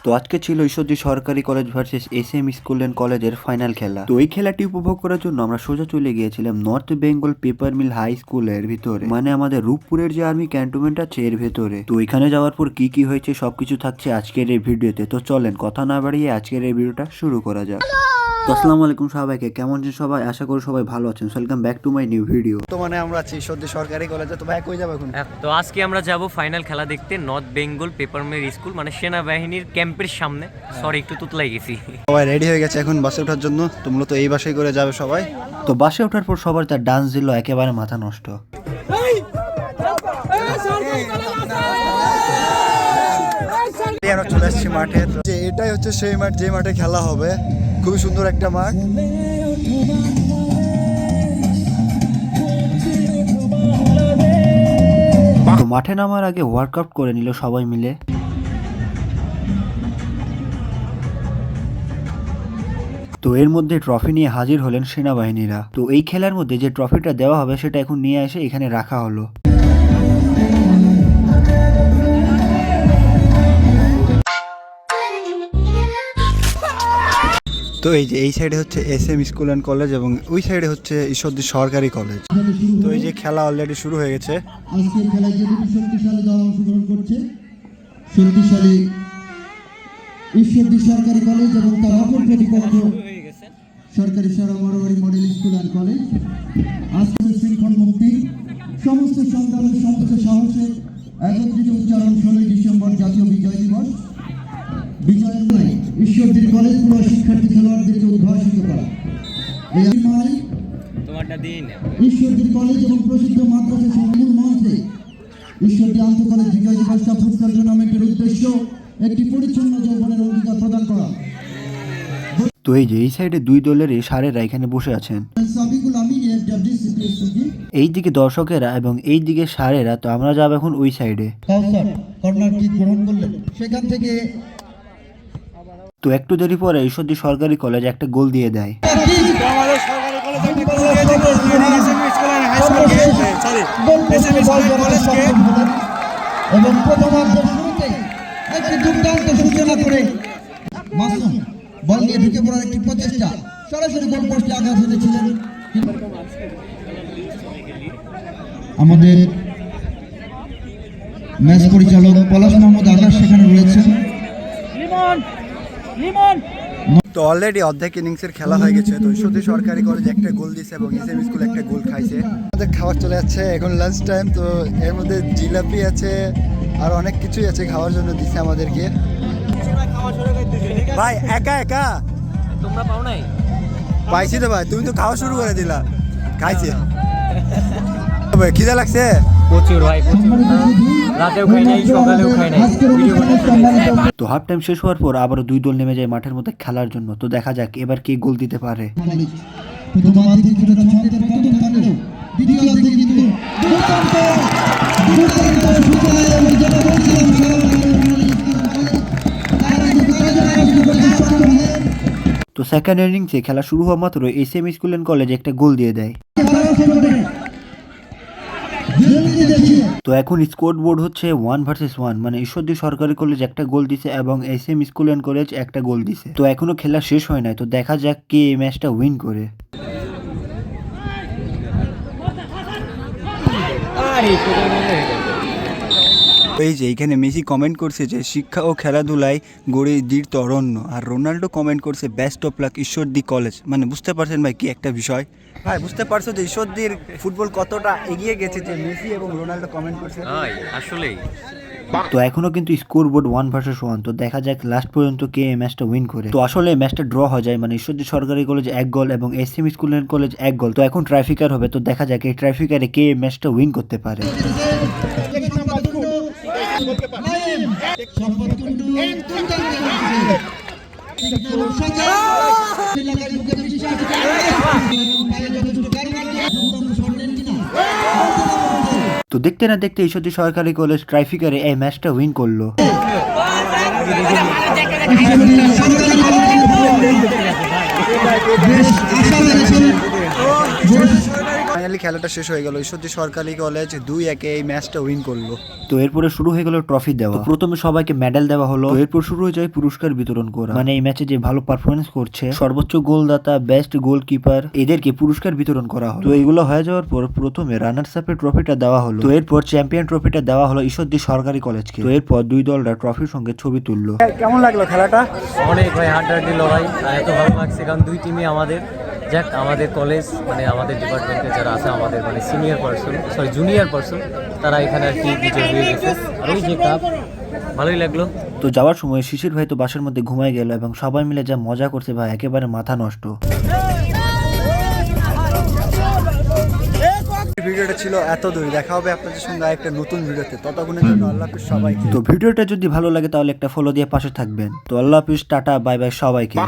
তো আজকে ছিল ঈশ্বরদী সরকারি college versus SM school and কলেজের ফাইনাল খেলা। তো এই খেলাটি উপভোগ করার জন্য আমরা সোজা চলে গিয়েছিলাম North Bengal paper mill high স্কুলের ভিতরে, মানে আমাদের রূপপুরের যে আর্মি ক্যান্টনমেন্ট আছে এর ভেতরে। তো এখানে যাওয়ার পর কি কি হয়েছে সবকিছু থাকছে আজকের এই ভিডিওতে। তো চলেন কথা না বাড়িয়ে আজকের এই ভিডিওটা শুরু করা যাক। তো আসসালামু আলাইকুম সবাইকে, কেমন আছেন সবাই? আশা করি সবাই ভালো আছেন। Welcome back to my new video. তো মানে আমরা আছি ঈশ্বরদী সরকারি কলেজে। তো ভাই কই যাবো এখন? তো আজকে আমরা যাব ফাইনাল খেলা দেখতে North Bengal paper mill school, মানে সেনাবাহিনীর ক্যাম্পের সামনে। সরি, একটু তুতলাই গেছি। সবাই রেডি হয়ে গেছে এখন বাসে ওঠার জন্য। তো মূলত এই বাসে করে যাবে সবাই। তো বাসে ওঠার পর সবার তার ডান্স দিল একেবারে মাথা নষ্ট। আমরা চলে আসছি মাঠে। যে এটাই হচ্ছে সেই মাঠ যে মাঠে খেলা হবে। খুবই সুন্দর একটা মাঠ। তো মাঠে নামার আগে ওয়ার্কআউট করে নিল সবাই মিলে। তো এর মধ্যে ট্রফি নিয়ে হাজির হলেন সেনাবাহিনীরা। তো এই খেলার মধ্যে যে ট্রফিটা দেওয়া হবে সেটা এখন নিয়ে এসে এখানে রাখা হলো। তো এই যে এই সাইডে হচ্ছে এসএম স্কুল অ্যান্ড কলেজ এবং ওই সাইডে হচ্ছে ঈশ্বরদী সরকারি কলেজ। তো এই যে খেলা অলরেডি শুরু হয়ে গেছে। আজকের খেলায় যে দুটি শক্তিশালী দল অংশগ্রহণ করছে, শক্তিশালী ঈশ্বরদী সরকারি কলেজ এবং তার অপর প্রতিপক্ষ সরকারি সারা Marwari model school and college. আজকে শৃঙ্খল মুক্তি, সমস্ত সংগ্রামের সমস্ত সাহসের একত্রিত উচ্চারণ 16 ডিসেম্বর জাতীয় বিজয় দিবস। বিজয়ের নয়, ঈশ্বরদীর কলেজগুলো শিক্ষার্থী খেলোয়াড়দেরকে উদ্ভাসিত করা। এই মানে তোমারটা দিন ঈশ্বরদীর কলেজ এবং প্রসিদ্ধ মাদ্রাসা সমূহ মঞ্চে ঈশ্বরদী আন্তঃকলেজ বিজয় দিবস কাপ ফুটবল টুর্নামেন্টের উদ্দেশ্য একটি পরিচ্ছন্ন যৌবনের অঙ্গীকার প্রদান করা। তো এই যে এই সাইডে দুই দলের এই সারেরা এখানে বসে আছেন, এই দিকে দর্শকেরা এবং এই দিকে সারেরা। তো আমরা যাবো এখন ওই সাইডে। কর্নার কিক গ্রহণ করলেন, সেখান থেকে তো একটু দেরি পরে ঈশ্বরদী সরকারি কলেজ একটা গোল দিয়ে দেয়। এবং প্রথমার্ধের শুরুতে একটি দুর্দান্ত সূচনা করে মাসুম বল নিয়ে ঢুকে পড়ার একটি প্রচেষ্টা, সরাসরি গোল পোস্টে আঘাত হেনেছিলেন। আমাদের ম্যাচ পরিচালক পলাশ মাহমুদ আকাশ সেখানে রয়েছেন। তো অলরেডি অর্ধেক ইনিংসের খেলা হয়ে গেছে। তো ঈশ্বরদী সরকারি কলেজ একটা গোল দিয়েছে এবং এসএম স্কুল একটা গোল খাইছে। আমাদের খাবার চলে যাচ্ছে, এখন লাঞ্চ টাইম। তো এর মধ্যে জিলাপি আছে আর অনেক কিছুই আছে খাওয়ার জন্য দিছে আমাদেরকে। ভাই একা একা তোমরা পাও নাই? পাইছি তো ভাই, তুমি তো খাওয়া শুরু করে দিলা। খাইছে খিদা লাগছে প্রচুর ভাই, প্রচুর। রাতেও খাই নাই, সকালেও খাই নাই। তো হাফ টাইম শেষ হওয়ার পর আবার দুই দল নেমে যায় মাঠের মধ্যে খেলার জন্য। তো দেখা যাক এবার কে গোল দিতে পারে। প্রথমার্ধে কিছুটা চমকের পতন থাকলেও দ্বিতীয়ার্ধে কিন্তু দুর্দান্ত সূচনা এবং যেটা বলছিলাম তো সেকেন্ড ইনিংসে খেলা শুরু হওয়া মাত্র এসএম স্কুল অ্যান্ড কলেজ একটা গোল দিয়ে দেয়। তো এখন স্কোর বোর্ড হচ্ছে 1 ভার্সেস 1, মানে ঈশ্বরদী সরকারি কলেজ একটা গোল দিছে এবং এসএম স্কুল অ্যান্ড কলেজ একটা গোল দিছে। তো এখনো খেলা শেষ হয় নাই, তো দেখা যাক কে এই ম্যাচটা উইন করে। এই যে এইখানে মেসি কমেন্ট করছে যে শিক্ষা ও খেলাধুলায় গড়ে দৃঢ় অরণ্য, আর রোনাল্ডো কমেন্ট করছে best of luck Ishwardi college. মানে বুঝতে পারছেন ভাই কি একটা বিষয়? ভাই বুঝতে পারছো যে ঈশ্বরদীর ফুটবল কতটা এগিয়ে গেছে যে মেসি এবং রোনাল্ডো কমেন্ট করছে। আসলেই। তো এখনো কিন্তু স্কোর বোর্ড 1 ভার্সেস 1। তো দেখা যাক লাস্ট পর্যন্ত কে এই ম্যাচটা উইন করে। তো আসলে ম্যাচটা ড্র হয়ে যায়, মানে ঈশ্বরদী সরকারি কলেজ 1 গোল এবং এসএম স্কুল অ্যান্ড কলেজ 1 গোল। তো এখন ট্রাইফিকার হবে, তো দেখা যাক এই ট্রাইফিকারে কে এই ম্যাচটা উইন করতে পারে। তো দেখতে না দেখতে ঈশ্বরদী সরকারি কলেজ ট্রাইফিকারে এই ম্যাচটা উইন করলো। ফাইনালি খেলাটা শেষ হয়ে গেল, ঈশ্বরদী সরকারি কলেজ 2-1 এই ম্যাচটা উইন করলো। তো এরপরে শুরু হয়ে গেল ট্রফি দেওয়া। তো প্রথমে সবাইকে মেডেল দেওয়া হলো, তো এরপর শুরু হয়ে যায় পুরস্কার বিতরণ করা। মানে এই ম্যাচে যে ভালো পারফরমেন্স করছে, সর্বোচ্চ গোলদাতা, বেস্ট গোলকিপার, এদেরকে পুরস্কার বিতরণ করা হলো। তো এগুলো হয়ে যাওয়ার পর প্রথমে রানার্স আপের ট্রফিটা দেওয়া হলো, তো এরপর চ্যাম্পিয়ন ট্রফিটা দেওয়া হলো ঈশ্বরদী সরকারি কলেজকে। তো এরপর দুই দলরা ট্রফির সঙ্গে ছবি তুললো। কেমন লাগলো খেলাটা? অনেক ভাই হাড্ডাহাড্ডি লড়াই, আর এত ভালো লাগছে কারণ দুই টিমই আমাদের, যাক আমাদের কলেজ মানে আমাদের ডিপার্টমেন্টে যারা আছে আমাদের মানে জুনিয়র পার্সন তারা এখানে আর কি বিজয় হয়ে গেছে। আর ওই যে কাপ, ভালোই লাগলো। তো যাওয়ার সময় শিশির ভাই তো বাসের মধ্যে ঘুমায় গেল এবং সবাই মিলে যা মজা করছে ভাই, একেবারে মাথা নষ্ট। ভিডিওটা ছিল এত দূর, দেখা হবে আপনাদের সঙ্গে একটা নতুন ভিডিওতে, ততক্ষণের জন্য আল্লাহ হাফেজ সবাইকে। তো ভিডিওটা যদি ভালো লাগে তাহলে একটা ফলো দিয়ে পাশে থাকবেন। তো আল্লাহ হাফিজ, টাটা, বাই বাই সবাইকে।